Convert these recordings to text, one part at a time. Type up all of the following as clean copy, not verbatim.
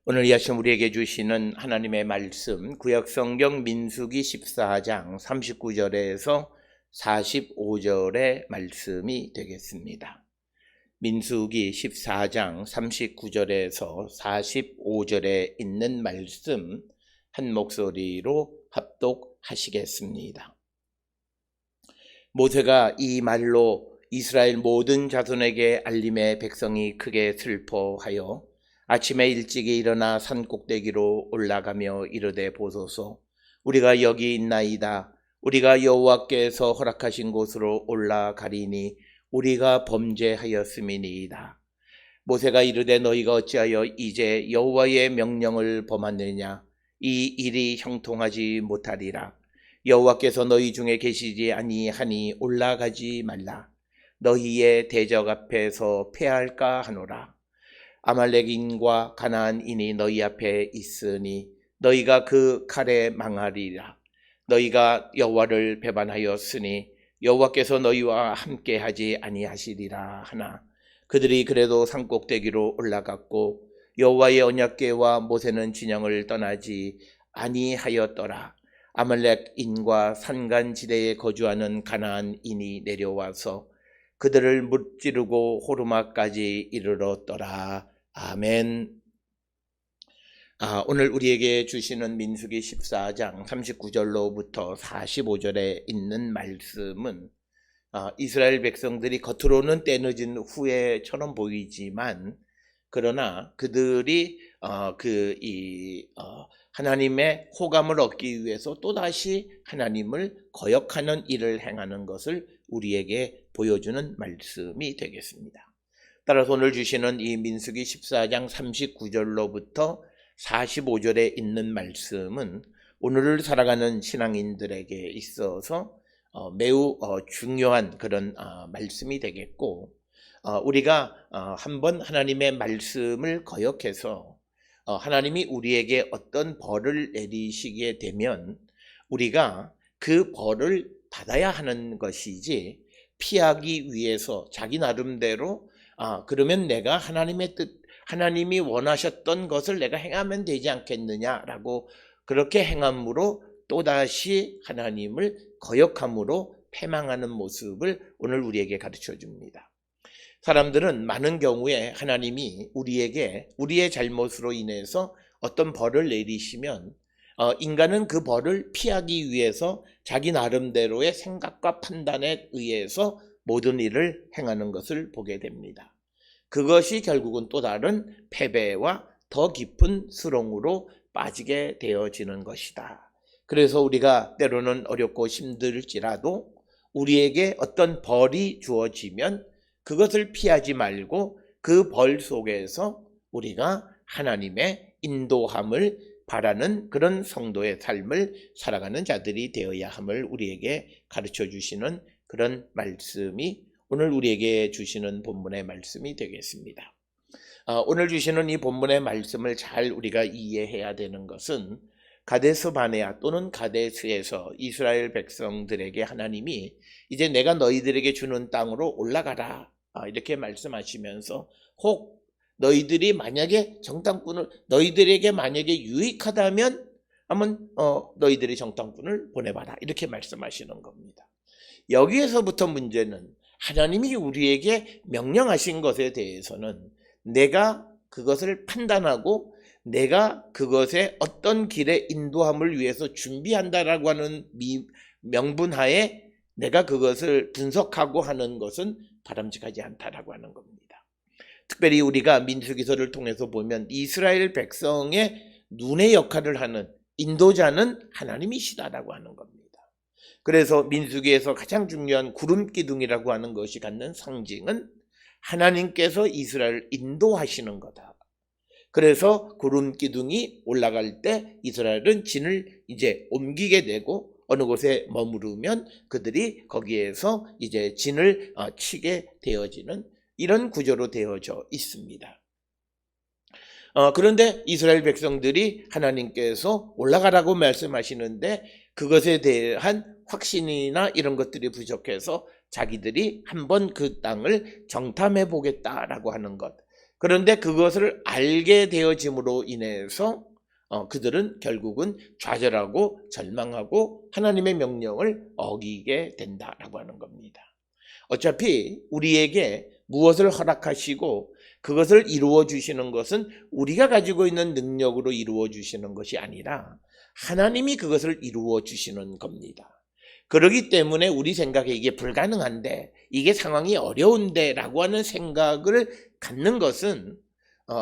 오늘 이 아침 우리에게 주시는 하나님의 말씀, 구약성경 민수기 14장 39절에서 45절의 말씀이 되겠습니다. 민수기 14장 39절에서 45절에 있는 말씀 한 목소리로 합독하시겠습니다. 모세가 이 말로 이스라엘 모든 자손에게 알림에 백성이 크게 슬퍼하여 아침에 일찍이 일어나 산 꼭대기로 올라가며 이르되 보소서, 우리가 여기 있나이다. 우리가 여호와께서 허락하신 곳으로 올라가리니 우리가 범죄하였음이니이다. 모세가 이르되 너희가 어찌하여 이제 여호와의 명령을 범하느냐? 이 일이 형통하지 못하리라. 여호와께서 너희 중에 계시지 아니하니 올라가지 말라. 너희의 대적 앞에서 패할까 하노라. 아말렉인과 가나안인이 너희 앞에 있으니 너희가 그 칼에 망하리라. 너희가 여호와를 배반하였으니 여호와께서 너희와 함께하지 아니하시리라 하나, 그들이 그래도 산꼭대기로 올라갔고 여호와의 언약궤와 모세는 진영을 떠나지 아니하였더라. 아말렉인과 산간지대에 거주하는 가나안인이 내려와서 그들을 무찌르고 호르마까지 이르렀더라. 아멘. 오늘 우리에게 주시는 민수기 14장 39절로부터 45절에 있는 말씀은 이스라엘 백성들이 겉으로는 때늦은 후회처럼 보이지만, 그러나 그들이 하나님의 호감을 얻기 위해서 또다시 하나님을 거역하는 일을 행하는 것을 우리에게 보여주는 말씀이 되겠습니다. 따라서 오늘 주시는 이 민수기 14장 39절로부터 45절에 있는 말씀은 오늘을 살아가는 신앙인들에게 있어서 매우 중요한 그런 말씀이 되겠고, 우리가 한번 하나님의 말씀을 거역해서 하나님이 우리에게 어떤 벌을 내리시게 되면 우리가 그 벌을 받아야 하는 것이지, 피하기 위해서 자기 나름대로 그러면 내가 하나님의 뜻, 하나님이 원하셨던 것을 내가 행하면 되지 않겠느냐라고 그렇게 행함으로 또다시 하나님을 거역함으로 패망하는 모습을 오늘 우리에게 가르쳐 줍니다. 사람들은 많은 경우에 하나님이 우리에게 우리의 잘못으로 인해서 어떤 벌을 내리시면 인간은 그 벌을 피하기 위해서 자기 나름대로의 생각과 판단에 의해서 모든 일을 행하는 것을 보게 됩니다. 그것이 결국은 또 다른 패배와 더 깊은 수렁으로 빠지게 되어지는 것이다. 그래서 우리가 때로는 어렵고 힘들지라도 우리에게 어떤 벌이 주어지면 그것을 피하지 말고 그 벌 속에서 우리가 하나님의 인도함을 바라는 그런 성도의 삶을 살아가는 자들이 되어야 함을 우리에게 가르쳐 주시는 그런 말씀이 오늘 우리에게 주시는 본문의 말씀이 되겠습니다. 오늘 주시는 이 본문의 말씀을 잘 우리가 이해해야 되는 것은 가데스 바네아 또는 가데스에서 이스라엘 백성들에게 하나님이 이제 내가 너희들에게 주는 땅으로 올라가라 이렇게 말씀하시면서, 혹 너희들이 만약에 정탐꾼을 너희들에게 만약에 유익하다면 한번 너희들이 정탐꾼을 보내봐라 이렇게 말씀하시는 겁니다. 여기에서부터 문제는 하나님이 우리에게 명령하신 것에 대해서는 내가 그것을 판단하고 내가 그것에 어떤 길의 인도함을 위해서 준비한다라고 하는 명분하에 내가 그것을 분석하고 하는 것은 바람직하지 않다라고 하는 겁니다. 특별히 우리가 민수기서를 통해서 보면 이스라엘 백성의 눈의 역할을 하는 인도자는 하나님이시다라고 하는 겁니다. 그래서 민수기에서 가장 중요한 구름 기둥이라고 하는 것이 갖는 상징은 하나님께서 이스라엘을 인도하시는 거다. 그래서 구름 기둥이 올라갈 때 이스라엘은 진을 이제 옮기게 되고 어느 곳에 머무르면 그들이 거기에서 이제 진을 치게 되어지는 이런 구조로 되어져 있습니다. 그런데 이스라엘 백성들이 하나님께서 올라가라고 말씀하시는데 그것에 대한 확신이나 이런 것들이 부족해서 자기들이 한번 그 땅을 정탐해 보겠다라고 하는 것, 그런데 그것을 알게 되어짐으로 인해서 그들은 결국은 좌절하고 절망하고 하나님의 명령을 어기게 된다라고 하는 겁니다. 어차피 우리에게 무엇을 허락하시고 그것을 이루어 주시는 것은 우리가 가지고 있는 능력으로 이루어 주시는 것이 아니라 하나님이 그것을 이루어 주시는 겁니다. 그렇기 때문에 우리 생각에 이게 불가능한데, 이게 상황이 어려운데 라고 하는 생각을 갖는 것은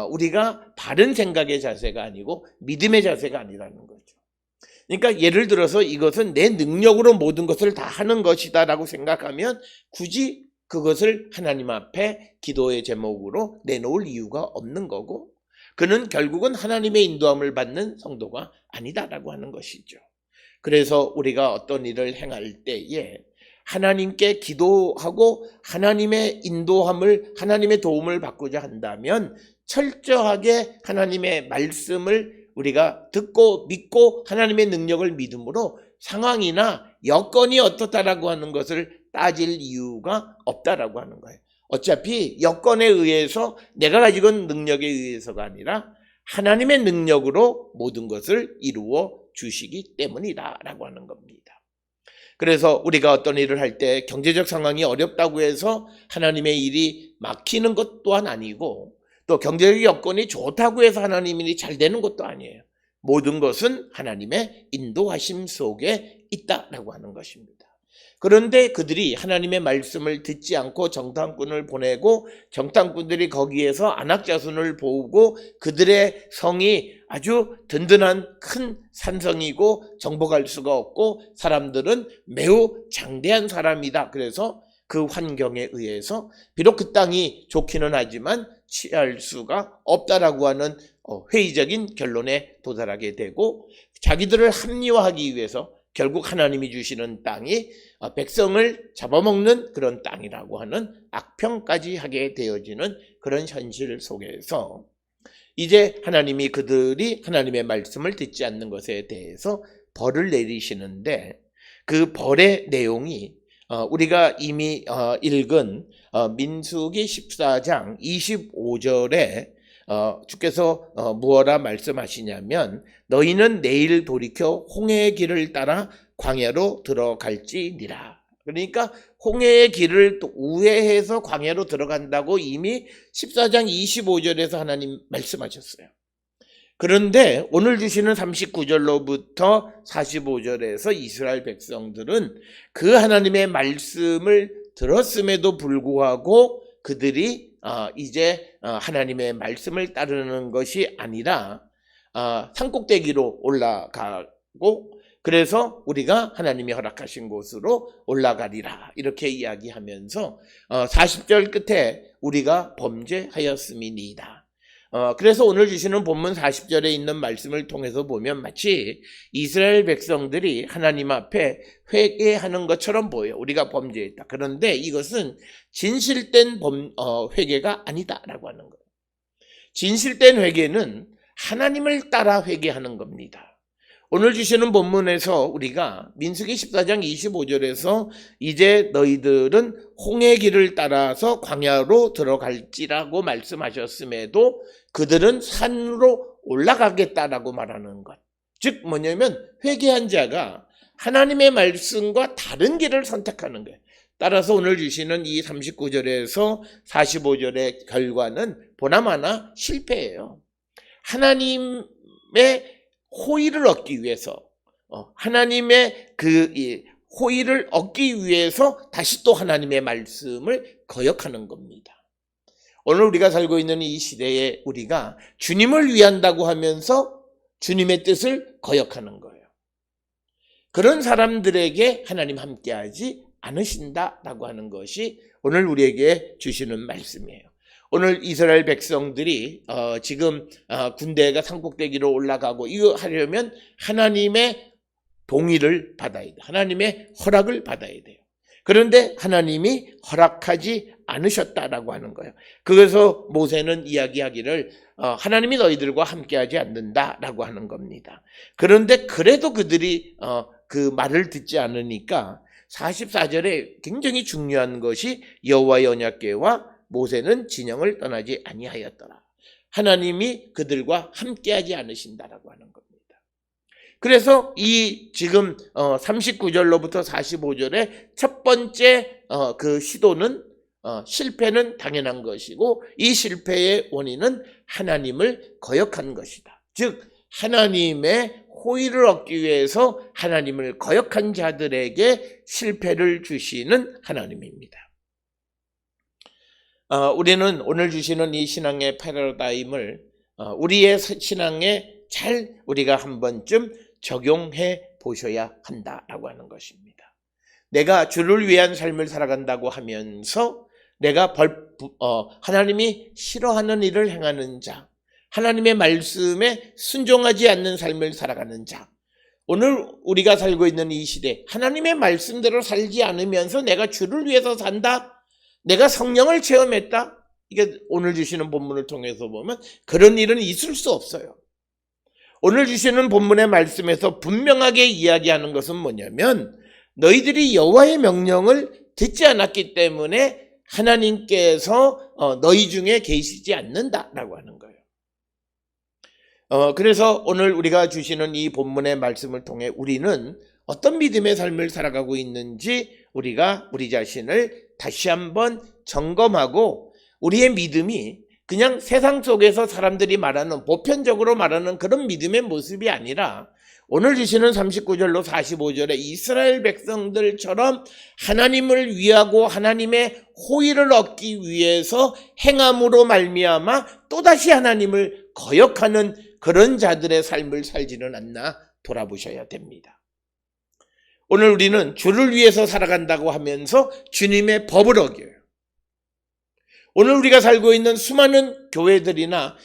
우리가 바른 생각의 자세가 아니고 믿음의 자세가 아니라는 거죠. 그러니까 예를 들어서 이것은 내 능력으로 모든 것을 다 하는 것이다 라고 생각하면 굳이 그것을 하나님 앞에 기도의 제목으로 내놓을 이유가 없는 거고, 그는 결국은 하나님의 인도함을 받는 성도가 아니다라고 하는 것이죠. 그래서 우리가 어떤 일을 행할 때에 하나님께 기도하고 하나님의 인도함을, 하나님의 도움을 받고자 한다면 철저하게 하나님의 말씀을 우리가 듣고 믿고 하나님의 능력을 믿음으로 상황이나 여건이 어떻다라고 하는 것을 따질 이유가 없다라고 하는 거예요. 어차피 여건에 의해서, 내가 가지고 있는 능력에 의해서가 아니라 하나님의 능력으로 모든 것을 이루어 주시기 때문이다라고 하는 겁니다. 그래서 우리가 어떤 일을 할 때 경제적 상황이 어렵다고 해서 하나님의 일이 막히는 것 또한 아니고, 또 경제적 여건이 좋다고 해서 하나님의 일이 잘 되는 것도 아니에요. 모든 것은 하나님의 인도하심 속에 있다라고 하는 것입니다. 그런데 그들이 하나님의 말씀을 듣지 않고 정탐꾼을 보내고, 정탐꾼들이 거기에서 안악자손을 보고 그들의 성이 아주 든든한 큰 산성이고 정복할 수가 없고 사람들은 매우 장대한 사람이다. 그래서 그 환경에 의해서 비록 그 땅이 좋기는 하지만 취할 수가 없다라고 하는 회의적인 결론에 도달하게 되고, 자기들을 합리화하기 위해서 결국 하나님이 주시는 땅이 백성을 잡아먹는 그런 땅이라고 하는 악평까지 하게 되어지는 그런 현실 속에서 이제 하나님이 그들이 하나님의 말씀을 듣지 않는 것에 대해서 벌을 내리시는데, 그 벌의 내용이 우리가 이미 읽은 민수기 14장 25절에 주께서 무엇라 말씀하시냐면, 너희는 내일 돌이켜 홍해의 길을 따라 광야로 들어갈지니라. 그러니까 홍해의 길을 또 우회해서 광야로 들어간다고 이미 14장 25절에서 하나님 말씀하셨어요. 그런데 오늘 주시는 39절로부터 45절에서 이스라엘 백성들은 그 하나님의 말씀을 들었음에도 불구하고 그들이 이제 하나님의 말씀을 따르는 것이 아니라 산꼭대기로 올라가고, 그래서 우리가 하나님이 허락하신 곳으로 올라가리라 이렇게 이야기하면서 40절 끝에 우리가 범죄하였음이니이다. 그래서 오늘 주시는 본문 40절에 있는 말씀을 통해서 보면 마치 이스라엘 백성들이 하나님 앞에 회개하는 것처럼 보여요. 우리가 범죄했다. 그런데 이것은 진실된 회개가 아니다라고 하는 거예요. 진실된 회개는 하나님을 따라 회개하는 겁니다. 오늘 주시는 본문에서 우리가 민수기 14장 25절에서 이제 너희들은 홍해 길을 따라서 광야로 들어갈지라고 말씀하셨음에도 그들은 산으로 올라가겠다라고 말하는 것. 즉 뭐냐면 회개한 자가 하나님의 말씀과 다른 길을 선택하는 거예요. 따라서 오늘 주시는 이 39절에서 45절의 결과는 보나마나 실패예요. 하나님의 호의를 얻기 위해서, 하나님의 호의를 얻기 위해서 다시 또 하나님의 말씀을 거역하는 겁니다. 오늘 우리가 살고 있는 이 시대에 우리가 주님을 위한다고 하면서 주님의 뜻을 거역하는 거예요. 그런 사람들에게 하나님 함께하지 않으신다라고 하는 것이 오늘 우리에게 주시는 말씀이에요. 오늘 이스라엘 백성들이 지금 군대가 산꼭대기로 올라가고 이거 하려면 하나님의 동의를 받아야 돼요. 하나님의 허락을 받아야 돼요. 그런데 하나님이 허락하지 않으셨다라고 하는 거예요. 그래서 모세는 이야기하기를 하나님이 너희들과 함께하지 않는다라고 하는 겁니다. 그런데 그래도 그들이 그 말을 듣지 않으니까 44절에 굉장히 중요한 것이 여호와의 언약궤와 모세는 진영을 떠나지 아니하였더라. 하나님이 그들과 함께하지 않으신다라고 하는 겁니다. 그래서 이 지금 39절로부터 45절의 첫 번째 그 시도는 실패는 당연한 것이고, 이 실패의 원인은 하나님을 거역한 것이다. 즉 하나님의 호의를 얻기 위해서 하나님을 거역한 자들에게 실패를 주시는 하나님입니다. 우리는 오늘 주시는 이 신앙의 패러다임을 우리의 신앙에 잘 우리가 한 번쯤 적용해 보셔야 한다라고 하는 것입니다. 내가 주를 위한 삶을 살아간다고 하면서 내가 하나님이 싫어하는 일을 행하는 자, 하나님의 말씀에 순종하지 않는 삶을 살아가는 자, 오늘 우리가 살고 있는 이 시대 하나님의 말씀대로 살지 않으면서 내가 주를 위해서 산다, 내가 성령을 체험했다, 이게 오늘 주시는 본문을 통해서 보면 그런 일은 있을 수 없어요. 오늘 주시는 본문의 말씀에서 분명하게 이야기하는 것은 뭐냐면, 너희들이 여호와의 명령을 듣지 않았기 때문에 하나님께서 너희 중에 계시지 않는다라고 하는 거예요. 그래서 오늘 우리가 주시는 이 본문의 말씀을 통해 우리는 어떤 믿음의 삶을 살아가고 있는지 우리가 우리 자신을 다시 한번 점검하고, 우리의 믿음이 그냥 세상 속에서 사람들이 말하는, 보편적으로 말하는 그런 믿음의 모습이 아니라 오늘 주시는 39절로 45절에 이스라엘 백성들처럼 하나님을 위하고 하나님의 호의를 얻기 위해서 행함으로 말미암아 또다시 하나님을 거역하는 그런 자들의 삶을 살지는 않나 돌아보셔야 됩니다. 오늘 우리는 주를 위해서 살아간다고 하면서 주님의 법을 어겨요. 오늘 우리가 살고 있는 수많은 교회들이나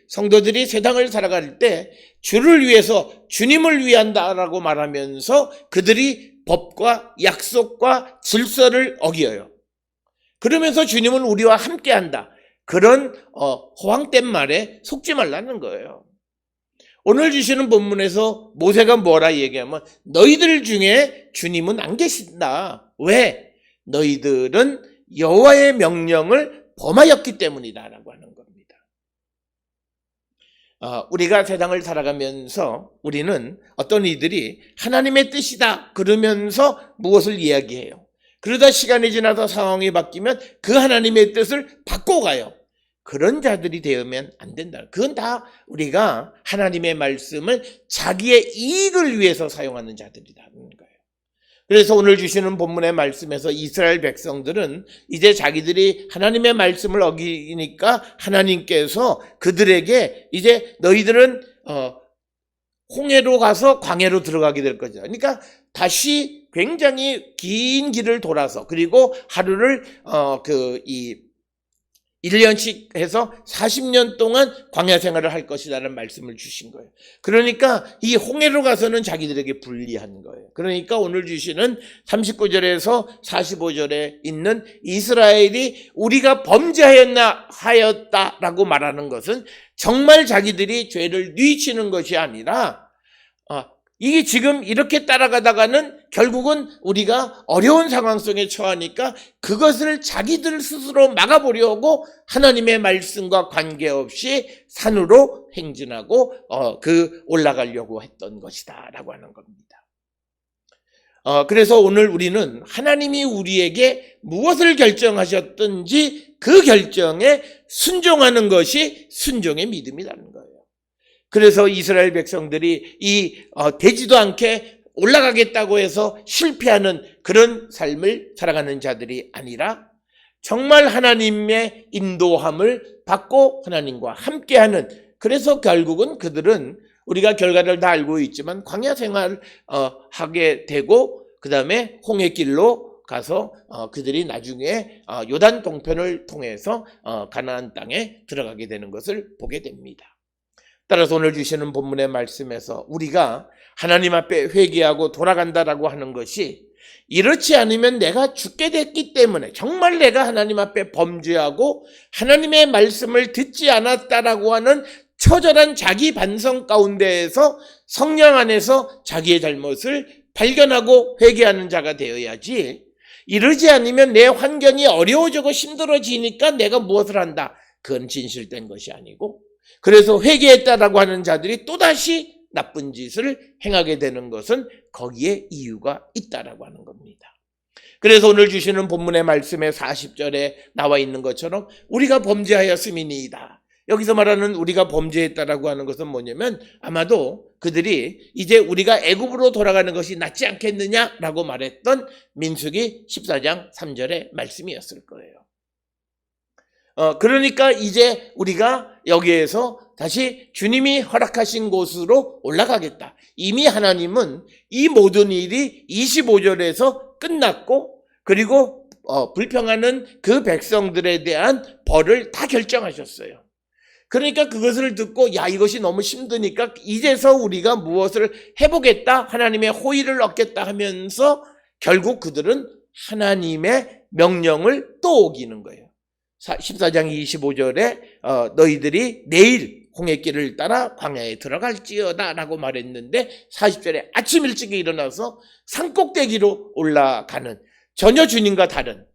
성도들이 세상을 살아갈 때 주를 위해서, 주님을 위한다라고 말하면서 그들이 법과 약속과 질서를 어겨요. 그러면서 주님은 우리와 함께한다, 그런 허황된 말에 속지 말라는 거예요. 오늘 주시는 본문에서 모세가 뭐라 얘기하면, 너희들 중에 주님은 안 계신다. 왜? 너희들은 여호와의 명령을 범하였기 때문이다라고 하는 겁니다. 우리가 세상을 살아가면서 우리는 어떤 이들이 하나님의 뜻이다 그러면서 무엇을 이야기해요. 그러다 시간이 지나서 상황이 바뀌면 그 하나님의 뜻을 바꿔가요. 그런 자들이 되면 안 된다. 그건 다 우리가 하나님의 말씀을 자기의 이익을 위해서 사용하는 자들이라는 거예요. 그래서 오늘 주시는 본문의 말씀에서 이스라엘 백성들은 이제 자기들이 하나님의 말씀을 어기니까 하나님께서 그들에게 이제 너희들은 홍해로 가서 광야로 들어가게 될 거죠. 그러니까 다시 굉장히 긴 길을 돌아서, 그리고 하루를 1년씩 해서 40년 동안 광야 생활을 할 것이라는 말씀을 주신 거예요. 그러니까 이 홍해로 가서는 자기들에게 불리한 거예요. 그러니까 오늘 주시는 39절에서 45절에 있는 이스라엘이 우리가 범죄하였다라고 말하는 것은 정말 자기들이 죄를 뉘치는 것이 아니라, 이게 지금 이렇게 따라가다가는 결국은 우리가 어려운 상황 속에 처하니까 그것을 자기들 스스로 막아보려고 하나님의 말씀과 관계없이 산으로 행진하고 올라가려고 했던 것이다 라고 하는 겁니다. 그래서 오늘 우리는 하나님이 우리에게 무엇을 결정하셨든지 그 결정에 순종하는 것이 순종의 믿음이라는 거예요. 그래서 이스라엘 백성들이 되지도 않게 올라가겠다고 해서 실패하는 그런 삶을 살아가는 자들이 아니라, 정말 하나님의 인도함을 받고 하나님과 함께하는, 그래서 결국은 그들은 우리가 결과를 다 알고 있지만 광야 생활을 하게 되고, 그 다음에 홍해길로 가서 그들이 나중에 요단 동편을 통해서 가나안 땅에 들어가게 되는 것을 보게 됩니다. 따라서 오늘 주시는 본문의 말씀에서 우리가 하나님 앞에 회개하고 돌아간다라고 하는 것이, 이렇지 않으면 내가 죽게 됐기 때문에, 정말 내가 하나님 앞에 범죄하고 하나님의 말씀을 듣지 않았다라고 하는 처절한 자기 반성 가운데에서 성령 안에서 자기의 잘못을 발견하고 회개하는 자가 되어야지, 이러지 않으면 내 환경이 어려워지고 힘들어지니까 내가 무엇을 한다. 그건 진실된 것이 아니고, 그래서 회개했다라고 하는 자들이 또다시 나쁜 짓을 행하게 되는 것은 거기에 이유가 있다라고 하는 겁니다. 그래서 오늘 주시는 본문의 말씀에 40절에 나와 있는 것처럼 우리가 범죄하였음이니이다. 여기서 말하는 우리가 범죄했다라고 하는 것은 뭐냐면 아마도 그들이 이제 우리가 애굽으로 돌아가는 것이 낫지 않겠느냐라고 말했던 민수기 14장 3절의 말씀이었을 거예요. 그러니까 이제 우리가 여기에서 다시 주님이 허락하신 곳으로 올라가겠다. 이미 하나님은 이 모든 일이 25절에서 끝났고, 그리고 불평하는 그 백성들에 대한 벌을 다 결정하셨어요. 그러니까 그것을 듣고 야, 이것이 너무 힘드니까 이제서 우리가 무엇을 해보겠다, 하나님의 호의를 얻겠다 하면서 결국 그들은 하나님의 명령을 또 어기는 거예요. 14장 25절에 너희들이 내일 홍해길을 따라 광야에 들어갈지어다 라고 말했는데, 40절에 아침 일찍 일어나서 산꼭대기로 올라가는 전혀 주님과 다른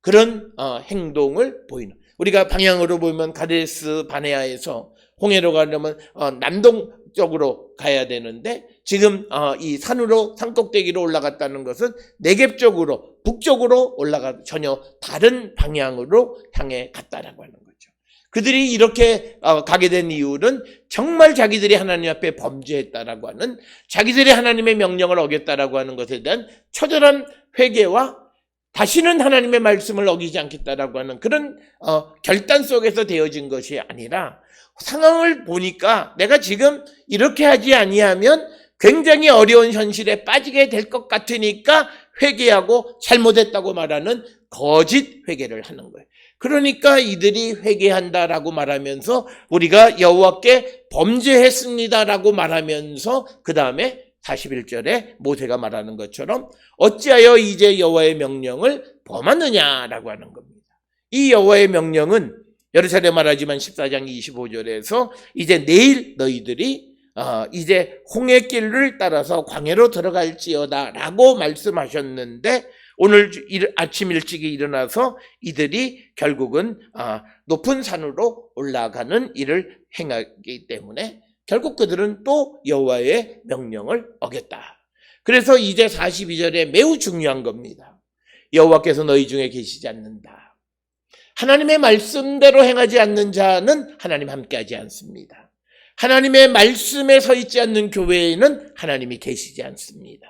그런 행동을 보이는, 우리가 방향으로 보면 가데스 바네아에서 홍해로 가려면 남동쪽으로 가야 되는데, 지금 이 산으로 산꼭대기로 올라갔다는 것은 네겝 쪽으로, 북쪽으로 올라가 전혀 다른 방향으로 향해 갔다라고 하는 거죠. 그들이 이렇게 가게 된 이유는 정말 자기들이 하나님 앞에 범죄했다라고 하는, 자기들이 하나님의 명령을 어겼다라고 하는 것에 대한 처절한 회개와 다시는 하나님의 말씀을 어기지 않겠다라고 하는 그런 결단 속에서 되어진 것이 아니라, 상황을 보니까 내가 지금 이렇게 하지 아니하면 굉장히 어려운 현실에 빠지게 될 것 같으니까 회개하고 잘못했다고 말하는 거짓 회개를 하는 거예요. 그러니까 이들이 회개한다라고 말하면서 우리가 여호와께 범죄했습니다라고 말하면서 그 다음에 41절에 모세가 말하는 것처럼 어찌하여 이제 여호와의 명령을 범하느냐라고 하는 겁니다. 이 여호와의 명령은 여러 차례 말하지만 14장 25절에서 이제 내일 너희들이 이제 홍해길을 따라서 광야로 들어갈지어다 라고 말씀하셨는데, 오늘 아침 일찍이 일어나서 이들이 결국은 높은 산으로 올라가는 일을 행하기 때문에 결국 그들은 또 여호와의 명령을 어겼다. 그래서 이제 42절에 매우 중요한 겁니다. 여호와께서 너희 중에 계시지 않는다. 하나님의 말씀대로 행하지 않는 자는 하나님 함께하지 않습니다. 하나님의 말씀에 서 있지 않는 교회에는 하나님이 계시지 않습니다.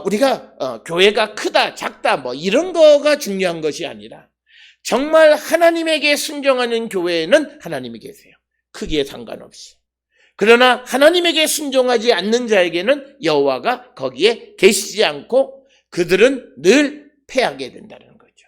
우리가 교회가 크다 작다 뭐 이런 거가 중요한 것이 아니라 정말 하나님에게 순종하는 교회에는 하나님이 계세요. 크기에 상관없이. 그러나 하나님에게 순종하지 않는 자에게는 여호와가 거기에 계시지 않고 그들은 늘 패하게 된다는 거죠.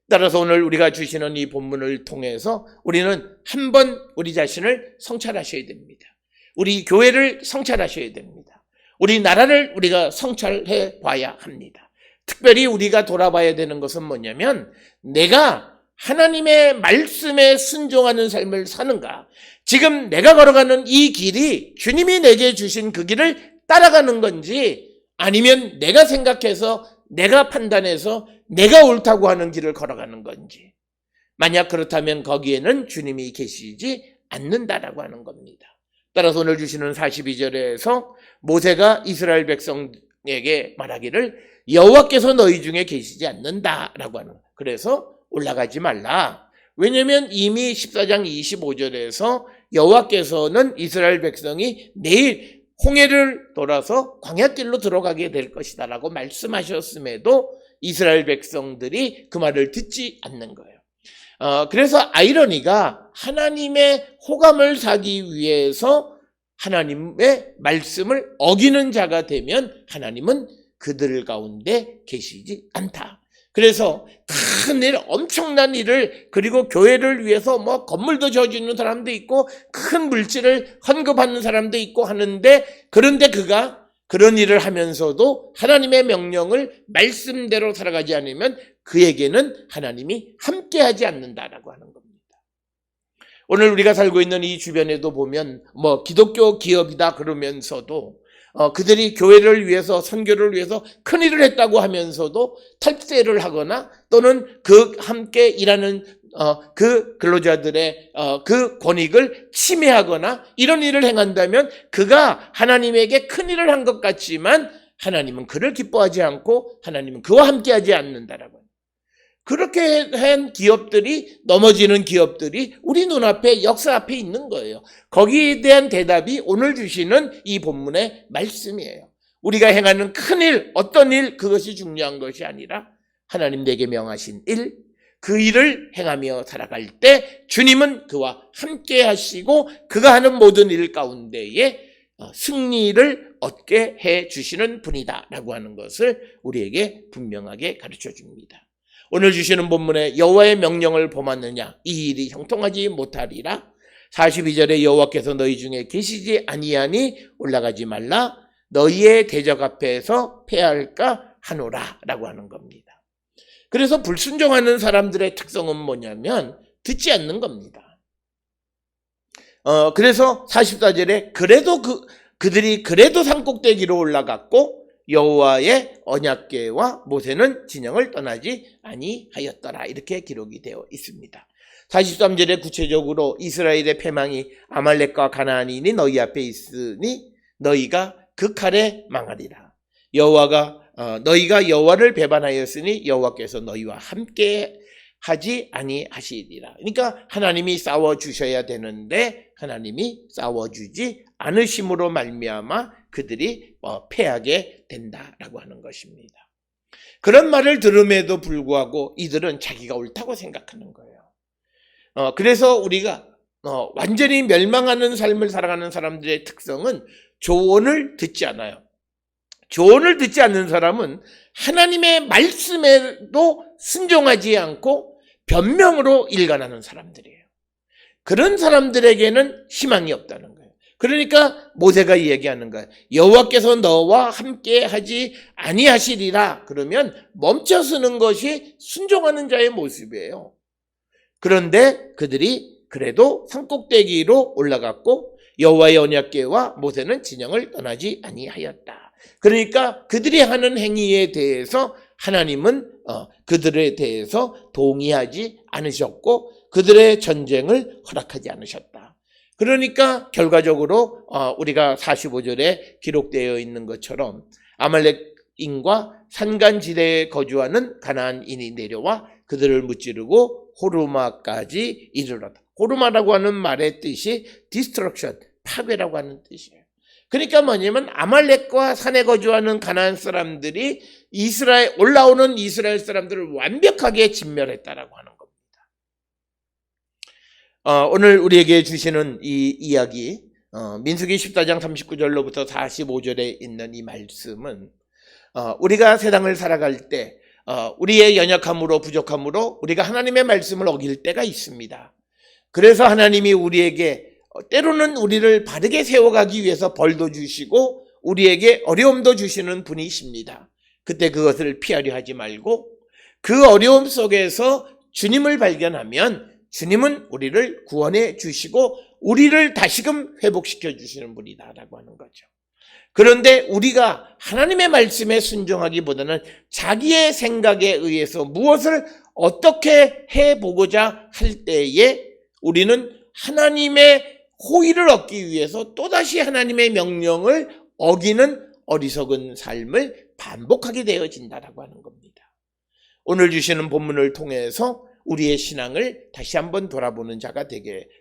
따라서 오늘 우리가 주시는 이 본문을 통해서 우리는 한번 우리 자신을 성찰하셔야 됩니다. 우리 교회를 성찰하셔야 됩니다. 우리 나라를 우리가 성찰해 봐야 합니다. 특별히 우리가 돌아봐야 되는 것은 뭐냐면, 내가 하나님의 말씀에 순종하는 삶을 사는가? 지금 내가 걸어가는 이 길이 주님이 내게 주신 그 길을 따라가는 건지, 아니면 내가 생각해서 내가 판단해서 내가 옳다고 하는 길을 걸어가는 건지. 만약 그렇다면 거기에는 주님이 계시지 않는다라고 하는 겁니다. 따라서 오늘 주시는 42절에서 모세가 이스라엘 백성에게 말하기를 여호와께서 너희 중에 계시지 않는다라고 하는 거예요. 그래서 올라가지 말라. 왜냐하면 이미 14장 25절에서 여호와께서는 이스라엘 백성이 내일 홍해를 돌아서 광야길로 들어가게 될 것이다 라고 말씀하셨음에도 이스라엘 백성들이 그 말을 듣지 않는 거예요. 그래서 아이러니가 하나님의 호감을 사기 위해서 하나님의 말씀을 어기는 자가 되면 하나님은 그들 가운데 계시지 않다. 그래서 큰 일, 엄청난 일을, 그리고 교회를 위해서 뭐 건물도 지어주는 사람도 있고 큰 물질을 헌금하는 사람도 있고 하는데, 그런데 그가 그런 일을 하면서도 하나님의 명령을 말씀대로 살아가지 않으면 그에게는 하나님이 함께하지 않는다라고 하는 겁니다. 오늘 우리가 살고 있는 이 주변에도 보면 뭐 기독교 기업이다 그러면서도 그들이 교회를 위해서 선교를 위해서 큰일을 했다고 하면서도 탈세를 하거나 또는 그 함께 일하는 그 근로자들의 그 권익을 침해하거나 이런 일을 행한다면 그가 하나님에게 큰일을 한 것 같지만 하나님은 그를 기뻐하지 않고 하나님은 그와 함께하지 않는다라고. 그렇게 한 기업들이, 넘어지는 기업들이 우리 눈앞에, 역사 앞에 있는 거예요. 거기에 대한 대답이 오늘 주시는 이 본문의 말씀이에요. 우리가 행하는 큰일, 어떤 일, 그것이 중요한 것이 아니라 하나님 내게 명하신 일, 그 일을 행하며 살아갈 때 주님은 그와 함께 하시고 그가 하는 모든 일 가운데에 승리를 얻게 해 주시는 분이다라고 하는 것을 우리에게 분명하게 가르쳐 줍니다. 오늘 주시는 본문에 여호와의 명령을 범하느냐 이 일이 형통하지 못하리라. 42절에 여호와께서 너희 중에 계시지 아니하니 올라가지 말라. 너희의 대적 앞에서 패할까 하노라 라고 하는 겁니다. 그래서 불순종하는 사람들의 특성은 뭐냐면 듣지 않는 겁니다. 그래서 44절에 그래도 그들이 그래도 산꼭대기로 올라갔고 여호와의 언약궤와 모세는 진영을 떠나지 아니하였더라 이렇게 기록이 되어 있습니다. 43절에 구체적으로 이스라엘의 패망이 아말렉과 가나안인이 너희 앞에 있으니 너희가 그 칼에 망하리라. 너희가 여호와를 배반하였으니 여호와께서 너희와 함께 하지 아니하시리라. 그러니까 하나님이 싸워주셔야 되는데 하나님이 싸워주지 않으심으로 말미암아 그들이 패하게 된다라고 하는 것입니다. 그런 말을 들음에도 불구하고 이들은 자기가 옳다고 생각하는 거예요. 그래서 우리가 완전히 멸망하는 삶을 살아가는 사람들의 특성은 조언을 듣지 않아요. 조언을 듣지 않는 사람은 하나님의 말씀에도 순종하지 않고 변명으로 일관하는 사람들이에요. 그런 사람들에게는 희망이 없다는 거예요. 그러니까 모세가 얘기하는 거예요. 여호와께서 너와 함께 하지 아니하시리라. 그러면 멈춰서는 것이 순종하는 자의 모습이에요. 그런데 그들이 그래도 산꼭대기로 올라갔고 여호와의 언약궤와 모세는 진영을 떠나지 아니하였다. 그러니까 그들이 하는 행위에 대해서 하나님은 그들에 대해서 동의하지 않으셨고 그들의 전쟁을 허락하지 않으셨다. 그러니까 결과적으로 우리가 45절에 기록되어 있는 것처럼 아말렉인과 산간지대에 거주하는 가나안인이 내려와 그들을 무찌르고 호르마까지 이르렀다. 호르마라고 하는 말의 뜻이 destruction, 파괴라고 하는 뜻이에요. 그러니까 뭐냐면 아말렉과 산에 거주하는 가나안 사람들이 올라오는 이스라엘 사람들을 완벽하게 진멸했다라고 하는 겁니다. 오늘 우리에게 주시는 이 이야기 민수기 14장 39절로부터 45절에 있는 이 말씀은 우리가 세상을 살아갈 때 우리의 연약함으로 부족함으로 우리가 하나님의 말씀을 어길 때가 있습니다. 그래서 하나님이 우리에게 때로는 우리를 바르게 세워가기 위해서 벌도 주시고 우리에게 어려움도 주시는 분이십니다. 그때 그것을 피하려 하지 말고 그 어려움 속에서 주님을 발견하면 주님은 우리를 구원해 주시고 우리를 다시금 회복시켜 주시는 분이다라고 하는 거죠. 그런데 우리가 하나님의 말씀에 순종하기보다는 자기의 생각에 의해서 무엇을 어떻게 해보고자 할 때에 우리는 하나님의 호의를 얻기 위해서 또다시 하나님의 명령을 어기는 어리석은 삶을 반복하게 되어진다라고 하는 겁니다. 오늘 주시는 본문을 통해서 우리의 신앙을 다시 한번 돌아보는 자가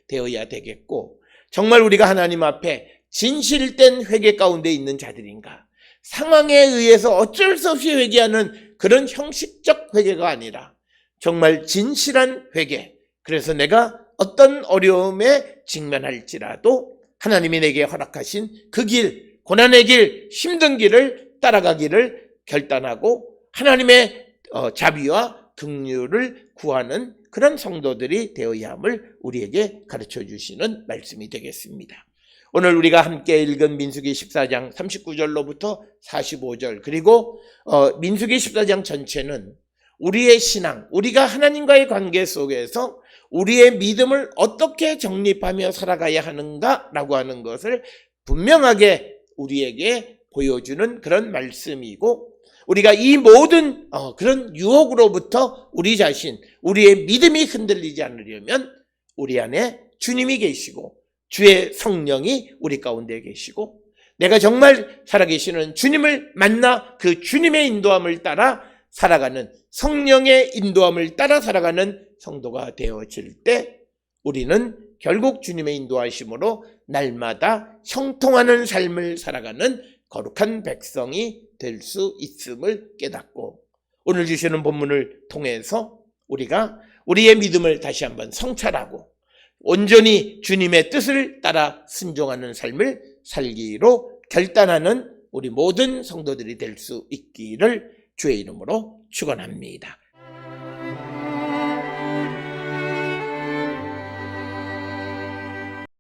되어야 되겠고 정말 우리가 하나님 앞에 진실된 회개 가운데 있는 자들인가? 상황에 의해서 어쩔 수 없이 회개하는 그런 형식적 회개가 아니라 정말 진실한 회개. 그래서 내가 어떤 어려움에 직면할지라도 하나님이 내게 허락하신 그 길, 고난의 길, 힘든 길을 따라가기를 결단하고 하나님의 자비와 긍휼을 구하는 그런 성도들이 되어야 함을 우리에게 가르쳐 주시는 말씀이 되겠습니다. 오늘 우리가 함께 읽은 민수기 14장 39절로부터 45절 그리고 민수기 14장 전체는 우리의 신앙, 우리가 하나님과의 관계 속에서 우리의 믿음을 어떻게 정립하며 살아가야 하는가라고 하는 것을 분명하게 우리에게 보여주는 그런 말씀이고, 우리가 이 모든 그런 유혹으로부터 우리 자신, 우리의 믿음이 흔들리지 않으려면 우리 안에 주님이 계시고 주의 성령이 우리 가운데 계시고, 내가 정말 살아계시는 주님을 만나 그 주님의 인도함을 따라 살아가는, 성령의 인도함을 따라 살아가는 성도가 되어질 때 우리는 결국 주님의 인도하심으로 날마다 형통하는 삶을 살아가는 거룩한 백성이 될 수 있음을 깨닫고, 오늘 주시는 본문을 통해서 우리가 우리의 믿음을 다시 한번 성찰하고 온전히 주님의 뜻을 따라 순종하는 삶을 살기로 결단하는 우리 모든 성도들이 될 수 있기를 주의 이름으로 축원합니다.